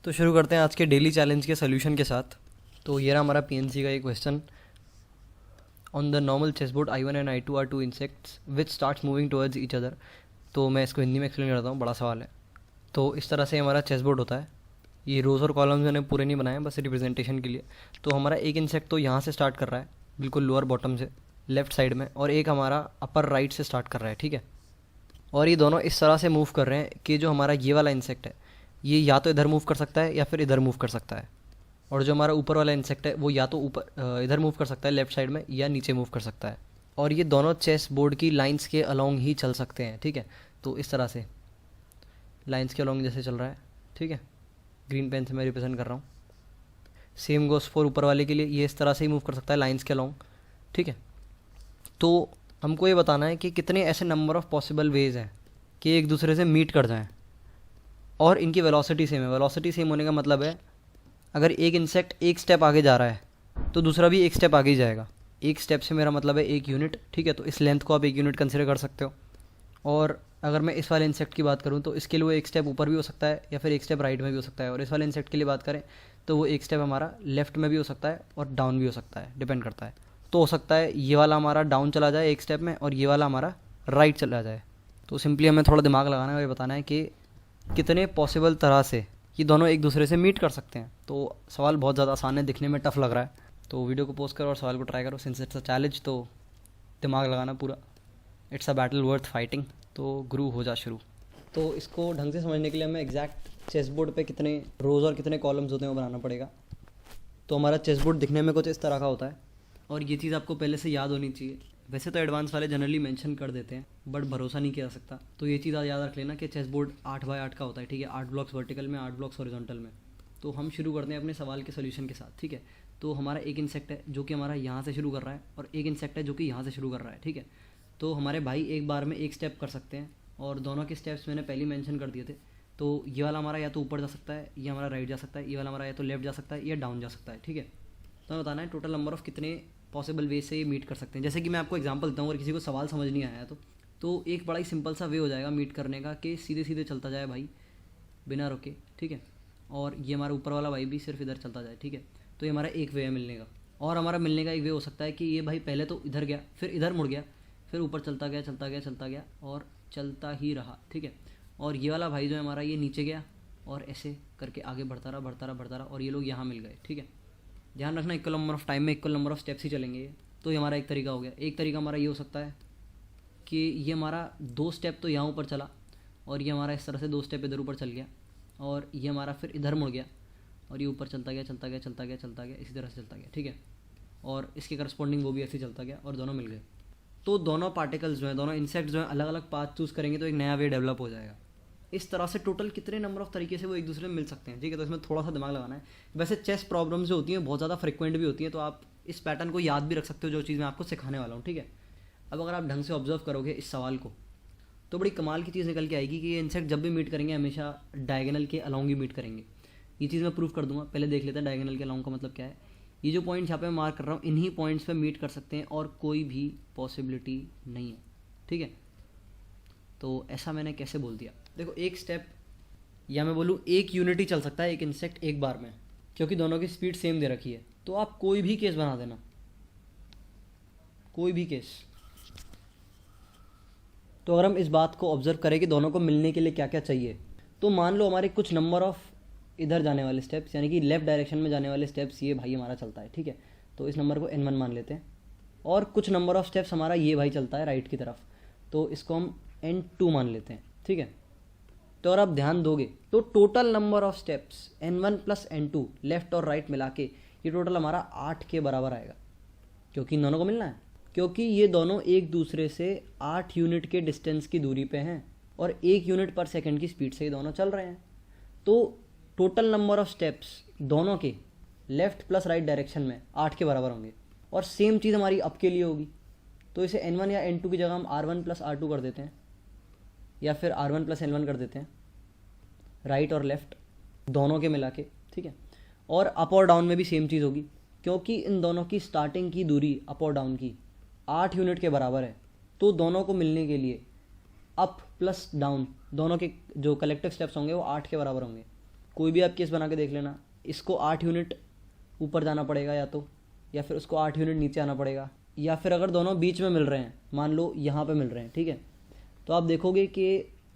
तो शुरू करते हैं आज के डेली चैलेंज के सोल्यूशन के साथ। तो ये रहा हमारा पीएनसी का एक question. On the normal chess board I1 and I2 are two insects which starts moving towards each other. तो मैं इसको हिंदी में एक्सप्लेन करता हूँ, बड़ा सवाल है। तो इस तरह से हमारा चेस बोर्ड होता है। ये रोज़ और कॉलम्स मैंने पूरे नहीं बनाए, बस रिप्रेजेंटेशन के लिए। तो हमारा एक इंसेक्ट तो यहाँ से स्टार्ट कर रहा है, बिल्कुल लोअर बॉटम से लेफ्ट साइड में, और एक हमारा अपर राइट से स्टार्ट कर रहा है, ठीक है। और ये दोनों इस तरह से मूव कर रहे हैं कि जो हमारा ये वाला इंसेक्ट है ये या तो इधर मूव कर सकता है या फिर इधर मूव कर सकता है, और जो हमारा ऊपर वाला इंसेक्ट है वो या तो ऊपर इधर मूव कर सकता है लेफ्ट साइड में, या नीचे मूव कर सकता है। और ये दोनों चेस बोर्ड की लाइंस के अलोंग ही चल सकते हैं, ठीक है। तो इस तरह से लाइंस के अलोंग जैसे चल रहा है, ठीक है। ग्रीन पेन से मैं रिप्रेजेंट कर रहा हूँ। सेम गोस फॉर ऊपर वाले के लिए, ये इस तरह से ही मूव कर सकता है लाइंस के अलोंग, ठीक है। तो हमको ये बताना है कि कितने ऐसे नंबर ऑफ पॉसिबल वेज हैं कि एक दूसरे से मीट कर जाएं, और इनकी वेलोसिटी सेम है। वेलोसिटी सेम होने का मतलब है अगर एक इंसेक्ट एक स्टेप आगे जा रहा है तो दूसरा भी एक स्टेप आगे ही जाएगा। एक स्टेप से मेरा मतलब है एक यूनिट, ठीक है। तो इस लेंथ को आप एक यूनिट कंसिडर कर सकते हो। और अगर मैं इस वाले इंसेक्ट की बात करूँ तो इसके लिए वो एक स्टेप ऊपर भी हो सकता है या फिर एक स्टेप राइट में भी हो सकता है। और इस वाले इंसेक्ट के लिए बात करें तो वो एक स्टेप हमारा लेफ्ट में भी हो सकता है और डाउन भी हो सकता है, डिपेंड करता है। तो हो सकता है ये वाला हमारा डाउन चला जाए एक स्टेप में और ये वाला हमारा राइट चला जाए। तो सिंपली हमें थोड़ा दिमाग लगाना है और ये बताना है कि कितने पॉसिबल तरह से ये दोनों एक दूसरे से मीट कर सकते हैं। तो सवाल बहुत ज़्यादा आसान है, दिखने में टफ लग रहा है। तो वीडियो को पोस्ट करो और सवाल को ट्राई करो। सिंस इट्स अ चैलेंज तो दिमाग लगाना पूरा। It's a battle worth fighting. तो गुरु हो जा शुरू। तो इसको ढंग से समझने के लिए हमें एग्जैक्ट चेस बोर्ड पे कितने रोज़ और कितने कॉलम्स होते हैं वो बनाना पड़ेगा। तो हमारा चेस बोर्ड दिखने में कुछ इस तरह का होता है, और ये चीज़ आपको पहले से याद होनी चाहिए। वैसे तो एडवांस वाले जनरली मेंशन कर देते हैं, बट भरोसा नहीं किया जा सकता। तो ये चीज़ याद रख लेना कि चेस बोर्ड 8x8 का होता है, ठीक है। 8 ब्लॉक्स वर्टिकल में, 8 ब्लॉक्स हॉरिजॉन्टल में। तो हम शुरू करते हैं अपने सवाल के सोल्यूशन के साथ, ठीक है। तो हमारा एक इंसेक्ट है जो कि हमारा यहाँ से शुरू कर रहा है, और एक इंसेक्ट है जो कि यहाँ से शुरू कर रहा है, ठीक है। तो हमारे भाई एक बार में एक स्टेप कर सकते हैं, और दोनों के स्टेप्स मैंने पहले मेंशन कर दिए थे। तो ये वाला हमारा या तो ऊपर जा सकता है, ये हमारा राइट जा सकता है, ये वाला हमारा या तो लेफ्ट जा सकता है या डाउन जा सकता है, ठीक है। तो हमें बताना है टोटल नंबर ऑफ कितने पॉसिबल वे से ये मीट कर सकते हैं। जैसे कि मैं आपको एग्जांपल देता हूँ, अगर किसी को सवाल समझ नहीं आया तो एक बड़ा ही सिंपल सा वे हो जाएगा मीट करने का कि सीधे सीधे चलता जाए भाई बिना रुके, ठीक है। और ये हमारा ऊपर वाला भाई भी सिर्फ इधर चलता जाए, ठीक है। तो ये हमारा एक वे है मिलने का। और हमारा मिलने का एक वे हो सकता है कि ये भाई पहले तो इधर गया, फिर इधर मुड़ गया, फिर ऊपर चलता गया चलता गया चलता गया और चलता ही रहा, ठीक है। और ये वाला भाई जो है हमारा, ये नीचे गया और ऐसे करके आगे बढ़ता रहा बढ़ता रहा बढ़ता रहा, और ये लोग यहाँ मिल गए, ठीक है। ध्यान रखना इक्वल नंबर ऑफ टाइम में इक्वल नंबर ऑफ स्टेप्स ही चलेंगे ये। तो ये हमारा एक तरीका हो गया। एक तरीका हमारा ये हो सकता है कि ये हमारा 2 स्टेप तो यहाँ ऊपर चला, और ये हमारा इस तरह से 2 स्टेप इधर ऊपर चल गया, और ये हमारा फिर इधर मुड़ गया, और ये ऊपर चलता गया चलता गया चलता गया चलता गया, इसी तरह से चलता गया, ठीक है। और इसके करस्पॉन्डिंग वो भी ऐसे चलता गया और दोनों मिल गए। तो दोनों पार्टिकल्स जो हैं, दोनों इंसेक्ट जो हैं, अलग अलग पाथ चूज़ करेंगे तो एक नया वे डेवलप हो जाएगा। इस तरह से टोटल कितने नंबर ऑफ तरीके से वो एक दूसरे में मिल सकते हैं, ठीक है। तो इसमें थोड़ा सा दिमाग लगाना है। वैसे चेस प्रॉब्लम्स जो होती हैं बहुत ज़्यादा फ्रिक्वेंट भी होती हैं, तो आप इस पैटर्न को याद भी रख सकते हो, जो चीज़ मैं आपको सिखाने वाला हूँ, ठीक है। अब अगर आप ढंग से ऑब्जर्व करोगे इस सवाल को तो बड़ी कमाल की चीज़ निकल के आएगी कि ये इंसेक्ट जब भी मीट करेंगे हमेशा डायगोनल के अलोंग ही मीट करेंगे। ये चीज़ मैं प्रूव कर दूंगा। पहले देख लेते हैं डायगोनल के अलोंग का मतलब क्या है। ये जो पॉइंट्स यहाँ पे मैं मार्क कर रहा हूँ, इन्हीं पॉइंट्स पे मीट कर सकते हैं और कोई भी पॉसिबिलिटी नहीं है, ठीक है। तो ऐसा मैंने कैसे बोल दिया, देखो एक स्टेप, या मैं बोलूँ एक यूनिट ही चल सकता है एक इंसेक्ट एक बार में, क्योंकि दोनों की स्पीड सेम दे रखी है। तो आप कोई भी केस बना देना, कोई भी केस। तो अगर हम इस बात को ऑब्जर्व करें कि दोनों को मिलने के लिए क्या क्या चाहिए, तो मान लो हमारे कुछ नंबर ऑफ इधर जाने वाले स्टेप्स, यानी कि लेफ्ट डायरेक्शन में जाने वाले स्टेप्स ये भाई हमारा चलता है, ठीक है। तो इस नंबर को n1 मान लेते हैं। और कुछ नंबर ऑफ स्टेप्स हमारा ये भाई चलता है राइट की तरफ, तो इसको हम n2 मान लेते हैं, ठीक है। तो अगर आप ध्यान दोगे तो total number of steps n1 plus n2 left और राइट मिला के ये टोटल हमारा 8 के बराबर आएगा, क्योंकि इन दोनों को मिलना है। क्योंकि ये दोनों एक दूसरे से 8 यूनिट के डिस्टेंस की दूरी पे हैं और 1 यूनिट पर सेकंड की स्पीड से ये दोनों चल रहे हैं। तो टोटल नंबर ऑफ स्टेप्स दोनों के लेफ्ट प्लस राइट डायरेक्शन में 8 के बराबर होंगे। और सेम चीज़ हमारी अप के लिए होगी। तो इसे n1 या n2 की जगह हम r1 प्लस r2 कर देते हैं, या फिर r1 प्लस n1 कर देते हैं, राइट और लेफ्ट दोनों के मिला के, ठीक है। और अप और डाउन में भी सेम चीज़ होगी, क्योंकि इन दोनों की स्टार्टिंग की दूरी अप और डाउन की 8 यूनिट के बराबर है। तो दोनों को मिलने के लिए अप प्लस डाउन दोनों के जो कलेक्टिव स्टेप्स होंगे वो 8 के बराबर होंगे। कोई भी आप केस बना के देख लेना, इसको 8 यूनिट ऊपर जाना पड़ेगा या फिर उसको 8 यूनिट नीचे आना पड़ेगा, या फिर अगर दोनों बीच में मिल रहे हैं, मान लो यहाँ पे मिल रहे हैं, ठीक है, तो आप देखोगे कि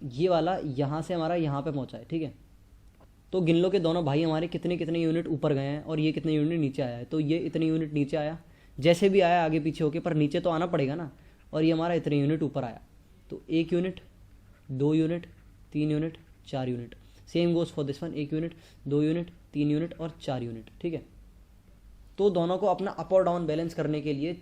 ये वाला यहाँ से हमारा यहाँ पे पहुँचा है, ठीक है। तो गिन लो कि दोनों भाई हमारे कितने कितने यूनिट ऊपर गए हैं और ये कितने यूनिट नीचे आया है। तो ये इतने यूनिट नीचे आया, जैसे भी आया आगे पीछे होके, पर नीचे तो आना पड़ेगा ना, और ये हमारा इतने यूनिट ऊपर आया। तो 1 unit, 2 unit, 3 unit, 4 unit. Same goes for this one, 1 unit, 2 unit, 3 unit और 4 यूनिट, ठीक है। तो दोनों को अपना अप और डाउन बैलेंस करने के लिए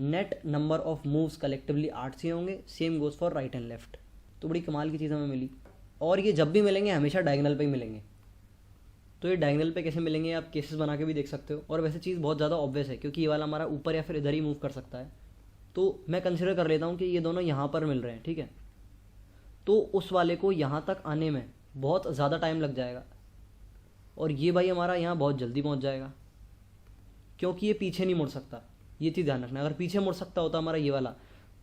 net number of moves collectively 8 से होंगे। Same goes for right and left. तो बड़ी कमाल की चीज़ हमें मिली, और ये जब भी मिलेंगे हमेशा डायगोनल पे ही मिलेंगे। तो ये डायगोनल पे कैसे मिलेंगे आप केसेस बना के भी देख सकते हो। और वैसे चीज़ बहुत ज़्यादा ऑब्वियस है, क्योंकि ये वाला हमारा ऊपर या फिर इधर ही मूव कर सकता है। तो मैं कंसिडर कर लेता हूँ कि ये दोनों यहाँ पर मिल रहे हैं, ठीक है। तो उस वाले को यहाँ तक आने में बहुत ज़्यादा टाइम लग जाएगा, और ये भाई हमारा यहाँ बहुत जल्दी पहुँच जाएगा, क्योंकि ये पीछे नहीं मुड़ सकता। ये चीज़ ध्यान रखना, अगर पीछे मुड़ सकता होता हमारा ये वाला,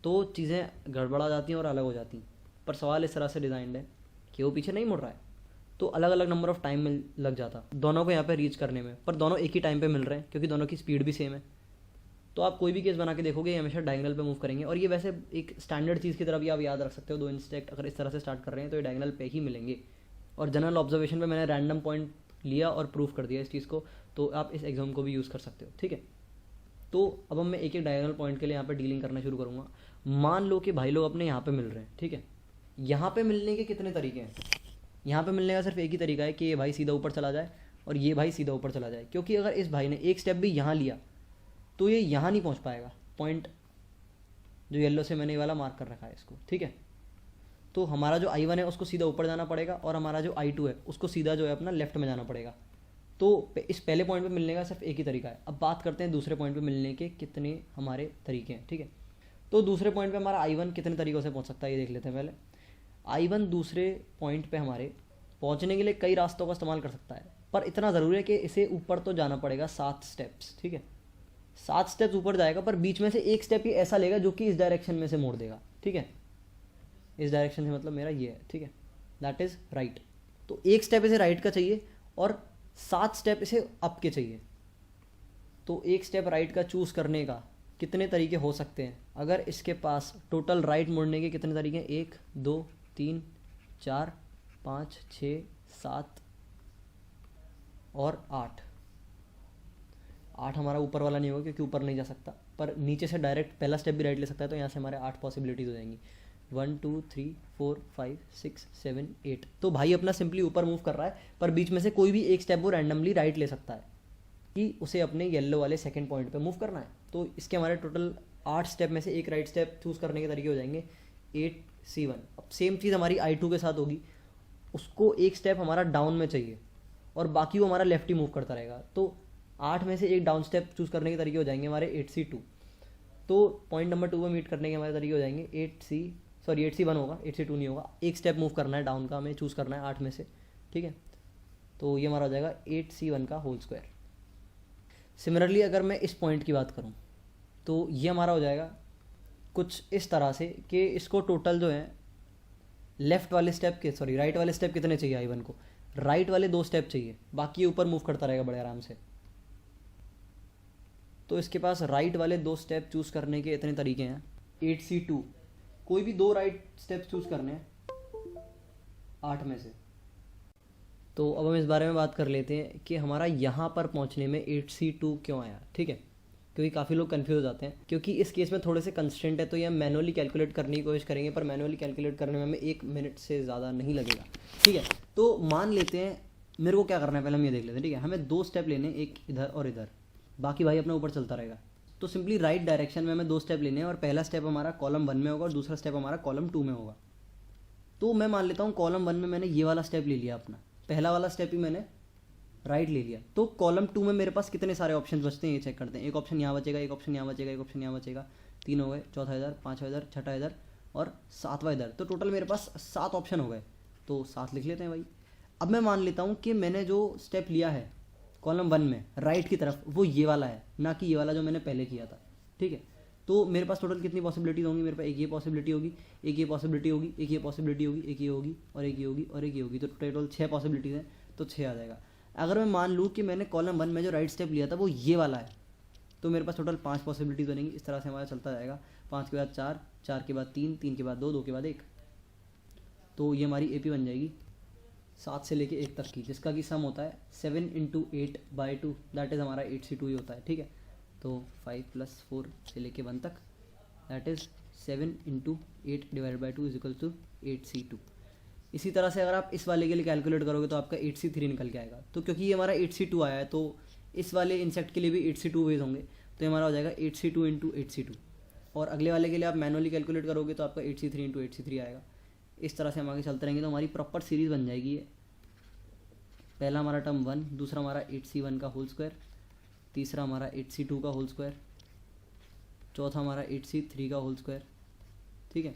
तो चीज़ें गड़बड़ा जाती हैं और अलग हो जाती हैं। पर सवाल इस तरह से डिज़ाइंड है कि वो पीछे नहीं मुड़ रहा है, तो अलग अलग नंबर ऑफ टाइम में लग जाता दोनों को यहाँ पे रीच करने में। पर दोनों एक ही टाइम पे मिल रहे हैं, क्योंकि दोनों की स्पीड भी सेम है। तो आप कोई भी केस बना के देखोगे ये हमेशा डायगोनल पे मूव करेंगे। और ये वैसे एक स्टैंडर्ड चीज़ की तरफ भी आप याद रख सकते हो। 2 इंस्टेक्ट अगर इस तरह से स्टार्ट कर रहे हैं तो ये डायगोनल पे ही मिलेंगे। और जनरल ऑब्जर्वेशन पे मैंने रैंडम पॉइंट लिया और प्रूव कर दिया इस चीज़ को, तो आप इस एग्जाम को भी यूज़ कर सकते हो, ठीक है। तो अब मैं एक एक डायगोनल पॉइंट के लिए यहाँ पे डीलिंग करना शुरू करूँगा। मान लो कि भाई लोग अपने यहाँ पे मिल रहे हैं, ठीक है। यहाँ पे मिलने के कितने तरीके हैं? यहाँ पे मिलने का सिर्फ एक ही तरीका है कि ये भाई सीधा ऊपर चला जाए और ये भाई सीधा ऊपर चला जाए। क्योंकि अगर इस भाई ने एक स्टेप भी यहाँ लिया तो ये यहाँ नहीं पहुँच पाएगा। पॉइंट जो येलो से मैंने ये वाला मार्क कर रखा है इसको, ठीक है। तो हमारा जो I1 है उसको सीधा ऊपर जाना पड़ेगा, और हमारा जो I2 है उसको सीधा जो है अपना लेफ्ट में जाना पड़ेगा। तो इस पहले पॉइंट पे मिलने का सिर्फ एक ही तरीका है। अब बात करते हैं दूसरे पॉइंट पे मिलने के कितने हमारे तरीके हैं, ठीक है। तो दूसरे पॉइंट पे हमारा I1 कितने तरीक़ों से पहुंच सकता है ये देख लेते हैं पहले। I1 दूसरे पॉइंट पे हमारे पहुंचने के लिए कई रास्तों का इस्तेमाल कर सकता है, पर इतना ज़रूरी है कि इसे ऊपर तो जाना पड़ेगा 7 स्टेप्स, ठीक है। 7 स्टेप्स ऊपर जाएगा, पर बीच में से एक स्टेप ही ऐसा लेगा जो कि इस डायरेक्शन में से मोड़ देगा, ठीक है। इस डायरेक्शन से मतलब मेरा ये है, ठीक है, दैट इज़ राइट। तो एक स्टेप इसे राइट का चाहिए और 7 स्टेप इसे अप के चाहिए। तो एक स्टेप राइट का चूज़ करने का कितने तरीके हो सकते हैं? अगर इसके पास टोटल राइट मुड़ने के कितने तरीके हैं? 1 2 3 4 5 6 7 और 8। 8 हमारा ऊपर वाला नहीं होगा क्योंकि ऊपर नहीं जा सकता, पर नीचे से डायरेक्ट पहला स्टेप भी राइट ले सकता है। तो यहाँ से हमारे 8 पॉसिबिलिटीज़ हो जाएंगी। 1 2 3 4 5 6 7 8। तो भाई अपना सिंपली ऊपर मूव कर रहा है, पर बीच में से कोई भी एक स्टेप वो रैंडमली राइट ले सकता है कि उसे अपने येलो वाले सेकंड पॉइंट पे मूव करना है। तो इसके हमारे टोटल 8 स्टेप में से एक राइट स्टेप चूज़ करने के तरीके हो जाएंगे 8C1। अब सेम चीज़ हमारी I2 के साथ होगी, उसको एक स्टेप हमारा डाउन में चाहिए और बाकी वो हमारा लेफ्ट ही मूव करता रहेगा। तो 8 में से एक डाउन स्टेप चूज़ करने के तरीके हो जाएंगे हमारे 8C2। तो पॉइंट नंबर 2 में मीट करने के हमारे तरीके हो जाएंगे 8C1 होगा, 8C2 नहीं होगा। एक स्टेप मूव करना है डाउन का, हमें चूज़ करना है 8 में से, ठीक है। तो ये हमारा हो जाएगा 8C1 का होल स्क्वायर। सिमिलरली अगर मैं इस पॉइंट की बात करूं तो ये हमारा हो जाएगा कुछ इस तरह से कि इसको टोटल जो है राइट वाले स्टेप कितने चाहिए I1 को? राइट वाले 2 स्टेप चाहिए, बाकी ये ऊपर मूव करता रहेगा बड़े आराम से। तो इसके पास राइट वाले 2 स्टेप चूज़ करने के इतने तरीके हैं 8C2। कोई भी 2 राइट स्टेप्स चूज़ करने हैं 8 में से। तो अब हम इस बारे में बात कर लेते हैं कि हमारा यहाँ पर पहुँचने में 8C2 क्यों आया, ठीक है। क्योंकि काफ़ी लोग कन्फ्यूज हो जाते हैं, क्योंकि इस केस में थोड़े से कंस्टेंट है, तो ये हम मैनुअली कैलकुलेट करने की कोशिश करेंगे, पर मैनुअली कैलकुलेट करने में हमें 1 मिनट से ज़्यादा नहीं लगेगा, ठीक है। तो मान लेते हैं मेरे को क्या करना है, पहले हम ये देख लेते हैं, ठीक है। हमें 2 स्टेप लेने, एक इधर और इधर, बाकी भाई अपना ऊपर चलता रहेगा। तो सिंपली राइट डायरेक्शन में हमें 2 स्टेप लेने हैं, और पहला स्टेप हमारा कॉलम 1 में होगा और दूसरा स्टेप हमारा कॉलम 2 में होगा। तो मैं मान लेता हूँ कॉलम 1 में मैंने ये वाला स्टेप ले लिया, अपना पहला वाला स्टेप ही मैंने राइट ले लिया। तो कॉलम 2 में मेरे पास कितने सारे ऑप्शन बचते हैं ये चेक करते हैं। एक ऑप्शन यहाँ बचेगा, एक ऑप्शन यहाँ बचेगा, एक ऑप्शन यहाँ बचेगा, 3 हो गए, चौथा इधर, 5वां इधर, छठा इधर और 7वां इधर। तो टोटल मेरे पास 7 ऑप्शन हो गए, तो 7 लिख लेते हैं भाई। अब मैं मान लेता हूँ कि मैंने जो स्टेप लिया है कॉलम 1 में राइट की तरफ वो ये वाला है, ना कि ये वाला जो मैंने पहले किया था, ठीक है। तो मेरे पास टोटल कितनी पॉसिबिलिटीज होंगी? मेरे पास एक ये पॉसिबिलिटी होगी, एक ये पॉसिबिलिटी होगी, एक ये पॉसिबिलिटी होगी, एक ये होगी और एक ये होगी और एक ये होगी। तो टोटल 6 पॉसिबिलिटीज़ हैं, तो 6 आ जाएगा। अगर मैं मान लूँ कि मैंने कॉलम 1 में जो राइट स्टेप लिया था वो ये वाला है, तो मेरे पास टोटल 5 पॉसिबिलिटीज़ बनेंगी। इस तरह से हमारा चलता जाएगा, 5 के बाद 4, 4 के बाद 3, 3 के बाद 2, 2 के बाद 1। तो ये हमारी AP बन जाएगी 7 से लेके 1 तक की, जिसका कि सम होता है 7 × 8/2, दैट इज़ हमारा 8C2 ही होता है। ठीक है, तो 5 + 4 से लेके 1 तक, दैट इज़ 7 × 8/2 = 8C2। इसी तरह से अगर आप इस वाले के लिए कैलकुलेट करोगे तो आपका 8C3 निकल के आएगा। तो क्योंकि ये हमारा 8C2 आया है, तो इस वाले इंसेक्ट के लिए भी 8C2 वेज होंगे, तो हमारा हो जाएगा 8C2 × 8C2। और अगले वाले के लिए आप मैनुअली कैलकुलेट करोगे तो आपका 8C3 × 8C3 आएगा। इस तरह से हम आगे चलते रहेंगे तो हमारी प्रॉपर सीरीज़ बन जाएगी ये। पहला हमारा टर्म 1, दूसरा हमारा 8C1 का होल स्क्वायर, तीसरा हमारा 8C2 का होल स्क्वायर, चौथा हमारा 8C3 का होल स्क्वायर। ठीक है,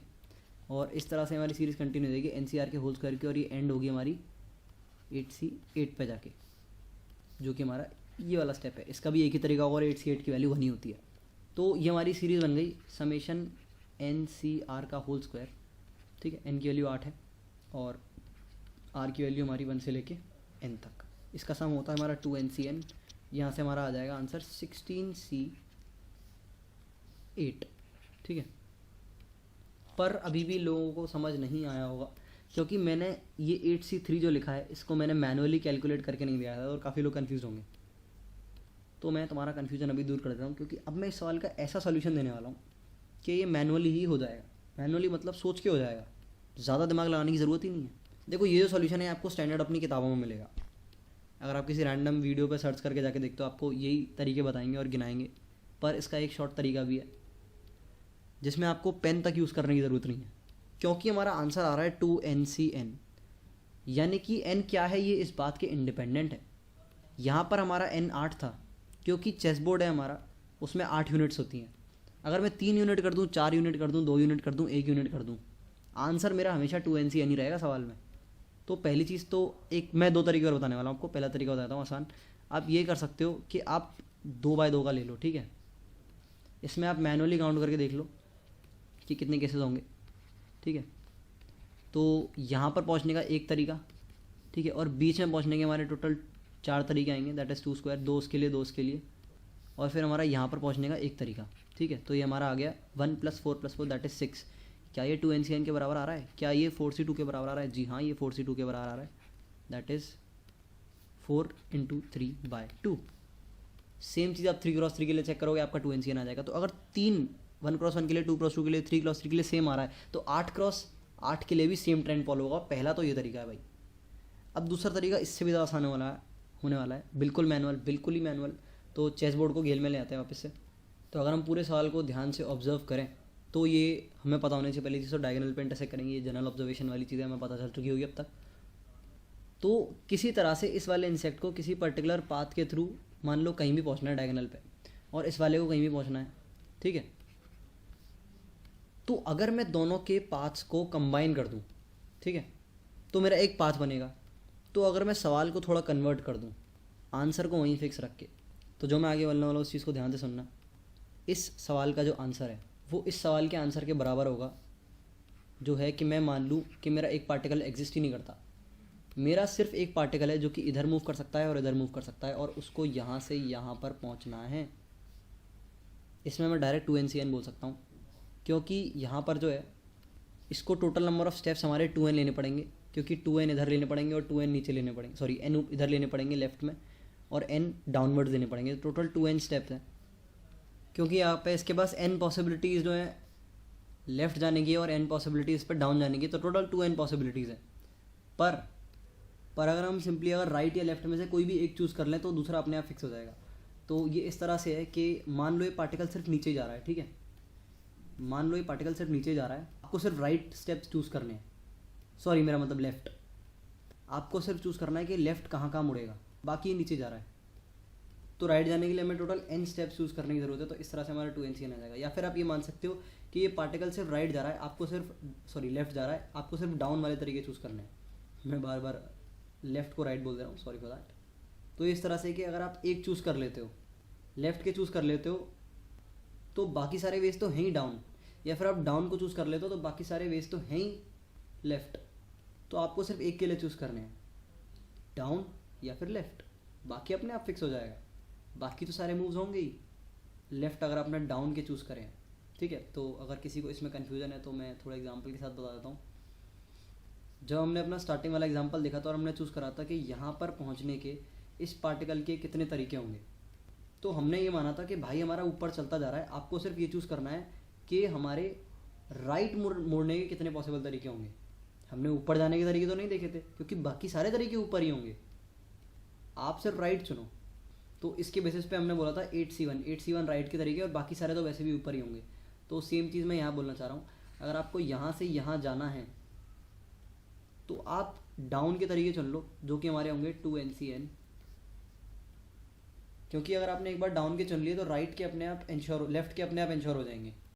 और इस तरह से हमारी सीरीज़ कंटिन्यू हो जाएगी NCR के होल स्क्वायर की, और ये एंड होगी हमारी 8C8 पे जाके, जो कि हमारा ये वाला स्टेप है। इसका भी एक ही तरीका होगा और 8C8 की वैल्यू 1 ही होती है। तो ये हमारी सीरीज़ बन गई समेशन NCR का होल स्क्वायर। ठीक है, n की वैल्यू 8 है और r की वैल्यू हमारी 1 से लेके n तक। इसका सम होता है हमारा 2NCN। यहाँ से हमारा आ जाएगा आंसर 16C8। ठीक है, पर अभी भी लोगों को समझ नहीं आया होगा क्योंकि मैंने ये 8C3 जो लिखा है इसको मैंने मैनुअली कैलकुलेट करके नहीं दिया था, और काफ़ी लोग कन्फ्यूज़ होंगे। तो मैं तुम्हारा कन्फ्यूज़न अभी दूर कर देता हूँ, क्योंकि अब मैं इस सवाल का ऐसा सॉल्यूशन देने वाला हूँ कि ये मैनुअली ही हो जाएगा। मैनुअली मतलब सोच के हो जाएगा, ज़्यादा दिमाग लगाने की ज़रूरत ही नहीं है। देखो, ये जो सॉल्यूशन है आपको स्टैंडर्ड अपनी किताबों में मिलेगा। अगर आप किसी रैंडम वीडियो पर सर्च करके जाके देखते हो, आपको यही तरीके बताएंगे और गिनाएंगे, पर इसका एक शॉर्ट तरीका भी है जिसमें आपको पेन तक यूज़ करने की ज़रूरत नहीं है, क्योंकि हमारा आंसर आ रहा है 2NCN। यानी कि n क्या है ये इस बात के इंडिपेंडेंट है। यहाँ पर हमारा n 8 था क्योंकि चेस बोर्ड है हमारा, उसमें 8 यूनिट्स होती हैं। अगर मैं 3 यूनिट कर दूँ, 4 यूनिट कर दूँ, 2 यूनिट कर दूँ, 1 यूनिट कर दूँ, आंसर मेरा हमेशा 2NCN ही रहेगा सवाल में। तो पहली चीज़ तो मैं 2 तरीके और बताने वाला हूँ आपको। पहला तरीका बताता हूँ आसान। आप ये कर सकते हो कि आप 2/2 का ले लो। ठीक है, इसमें आप मैनुअली काउंट करके देख लो कि कितने केसेस होंगे। ठीक है, तो यहाँ पर पहुँचने का एक तरीका, ठीक है, और बीच में पहुँचने के हमारे टोटल 4 तरीके आएंगे, दैट इज़ 2 स्क्वायर, 2 उसके लिए, 2 उसके लिए, और फिर हमारा यहाँ पर पहुँचने का एक तरीका। ठीक है, तो ये हमारा आ गया 1 + 4 + 4 दैट इज़ 6। क्या ये 2NCN के बराबर आ रहा है? क्या ये 4C2 के बराबर आ रहा है? जी हाँ, ये 4C2 के बराबर आ रहा है, दैट इज़ 4 × 3/2। सेम चीज़ आप 3x3 के लिए चेक करोगे, आपका 2NCN आ जाएगा। तो अगर 1x1 के लिए, 2x2 के लिए, 3x3 के लिए सेम आ रहा है, तो 8x8 के लिए भी सेम ट्रेंड फॉलो होगा। पहला तो ये तरीका है भाई। अब दूसरा तरीका इससे भी ज़्यादा आसान होने वाला है, बिल्कुल मैनुअल, बिल्कुल ही मैनुअल। तो चेस बोर्ड को घेल में ले आते हैं वापस से। तो अगर हम पूरे सवाल को ध्यान से ऑब्जर्व करें तो ये हमें पता होने से पहले चीज़ तो डायगोनल पे इंटरसेक्ट करेंगे, ये जनरल ऑब्जर्वेशन वाली चीज़ें हमें पता चल चुकी होगी अब तक। तो किसी तरह से इस वाले इंसेक्ट को किसी पर्टिकुलर पाथ के थ्रू मान लो कहीं भी पहुंचना है डायगोनल पे, और इस वाले को कहीं भी पहुंचना है। ठीक है, तो अगर मैं दोनों के पाथ्स को कंबाइन कर दूं, ठीक है, तो मेरा एक पाथ बनेगा। तो अगर मैं सवाल को थोड़ा कन्वर्ट कर दूं, आंसर को वहीं फिक्स रख के, तो जो मैं आगे बोलने वाला उस चीज़ को ध्यान से सुनना। इस सवाल का जो आंसर है वो इस सवाल के आंसर के बराबर होगा, जो है कि मैं मान लूँ कि मेरा एक पार्टिकल एग्जिस्ट ही नहीं करता, मेरा सिर्फ एक पार्टिकल है जो कि इधर मूव कर सकता है और इधर मूव कर सकता है, और उसको यहाँ से यहाँ पर पहुँचना है। इसमें मैं डायरेक्ट 2NCN बोल सकता हूँ, क्योंकि यहाँ पर जो है इसको टोटल नंबर ऑफ़ स्टेप्स हमारे 2n लेने पड़ेंगे, क्योंकि 2n इधर लेने पड़ेंगे और 2n नीचे लेने पड़ेंगे, सॉरी n इधर लेने पड़ेंगे लेफ्ट में, और n डाउनवर्ड देने पड़ेंगे। टोटल 2n स्टेप्स हैं, क्योंकि यहाँ पे इसके पास n पॉसिबिलिटीज़ जो है लेफ़्ट जाने की और n पॉसिबिलिटीज़ पर डाउन जाने की, तो टोटल 2n पॉसिबिलिटीज़ है। पर अगर हम सिंपली अगर राइट या लेफ्ट में से कोई भी एक चूज़ कर लें तो दूसरा अपने आप फिक्स हो जाएगा। तो ये इस तरह से है कि मान लो ये पार्टिकल सिर्फ नीचे जा रहा है, ठीक है, मान लो ये पार्टिकल सिर्फ नीचे जा रहा है, आपको सिर्फ राइट स्टेप्स चूज़ करने हैं, सॉरी मेरा मतलब लेफ़्ट, आपको सिर्फ चूज़ करना है कि लेफ़्ट कहाँ कहाँ मुड़ेगा, बाकी नीचे जा रहा है। तो राइट जाने के लिए हमें टोटल n स्टेप्स चूज़ करने की ज़रूरत है। तो इस तरह से हमारा 2NCN आ जाएगा। या फिर आप ये मान सकते हो कि ये पार्टिकल सिर्फ राइट जा रहा है, आपको सिर्फ सॉरी लेफ़्ट जा रहा है, आपको सिर्फ डाउन वाले तरीके चूज़ करने हैं। मैं बार बार लेफ़्ट को राइट बोल दे रहा हूँ, सॉरी फॉर दैट। तो इस तरह से कि अगर आप एक चूज़ कर लेते हो, लेफ़्ट के चूज़ कर लेते हो, तो बाकी सारे वेज तो हैं ही डाउन, या फिर आप डाउन को चूज़ कर लेते हो तो बाकी सारे वेज तो हैं ही लेफ्ट। तो आपको सिर्फ एक के लिए चूज़ करने हैं, डाउन या फिर लेफ्ट, बाकी अपने आप फिक्स हो जाएगा। बाकी तो सारे मूव्स होंगे ही लेफ्ट अगर आपने डाउन के चूज़ करें, ठीक है। तो अगर किसी को इसमें कन्फ्यूज़न है तो मैं थोड़ा एग्जांपल के साथ बता देता हूँ। जब हमने अपना स्टार्टिंग वाला एग्जांपल देखा था और हमने चूज़ करा था कि यहाँ पर पहुँचने के इस पार्टिकल के कितने तरीके होंगे, तो हमने ये माना था कि भाई हमारा ऊपर चलता जा रहा है, आपको सिर्फ ये चूज़ करना है कि हमारे राइट मोड़ने के कितने पॉसिबल तरीके होंगे। हमने ऊपर जाने के तरीके तो नहीं देखे थे क्योंकि बाकी सारे तरीके ऊपर ही होंगे, आप सिर्फ राइट चुनो। तो इसके बेसिस पे हमने बोला था 8C1 राइट के तरीके और बाकी सारे तो वैसे भी ऊपर ही होंगे। तो सेम चीज़ मैं यहाँ बोलना चाह रहा हूँ, अगर आपको यहाँ से यहाँ जाना है तो आप डाउन के तरीके चुन लो जो कि हमारे होंगे 2NCN, क्योंकि अगर आपने एक बार डाउन के चुन लिए तो राइट के अपने आप इंश्योर, लेफ्ट के अपने आप इंश्योर हो जाएंगे।